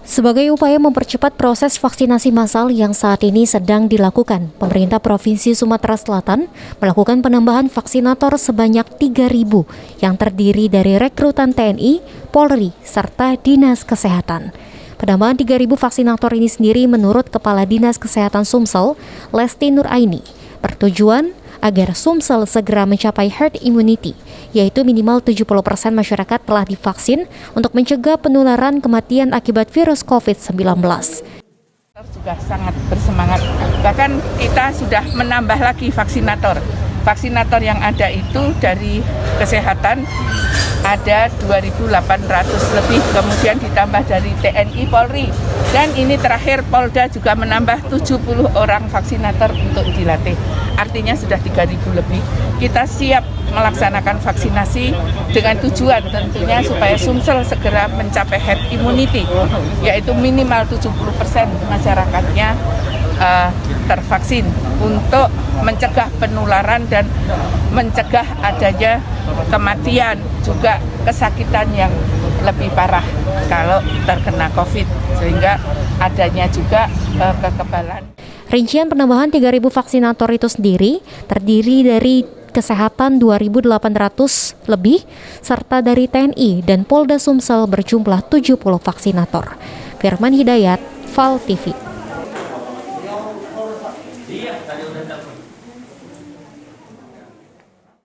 Sebagai upaya mempercepat proses vaksinasi massal yang saat ini sedang dilakukan, pemerintah Provinsi Sumatera Selatan melakukan penambahan vaksinator sebanyak 3.000 yang terdiri dari rekrutan TNI, Polri, serta Dinas Kesehatan. Penambahan 3.000 vaksinator ini sendiri menurut Kepala Dinas Kesehatan Sumsel, Lesti Nuraini, bertujuan agar Sumsel segera mencapai herd immunity, yaitu minimal 70% masyarakat telah divaksin untuk mencegah penularan kematian akibat virus COVID-19. Juga sangat bersemangat, bahkan kita sudah menambah lagi vaksinator. Vaksinator yang ada itu dari kesehatan ada 2.800 lebih, kemudian ditambah dari TNI, Polri, dan ini terakhir Polda juga menambah 70 orang vaksinator untuk dilatih. Artinya sudah 3.000 lebih. Kita siap melaksanakan vaksinasi dengan tujuan tentunya supaya Sumsel segera mencapai herd immunity, yaitu minimal 70% masyarakatnya tervaksin untuk mencegah penularan dan mencegah adanya kematian, juga kesakitan yang lebih parah kalau terkena COVID, sehingga adanya juga kekebalan. Rincian penambahan 3.000 vaksinator itu sendiri terdiri dari Kesehatan 2.800 lebih, serta dari TNI dan Polda Sumsel berjumlah 70 vaksinator. Firman Hidayat, Val TV.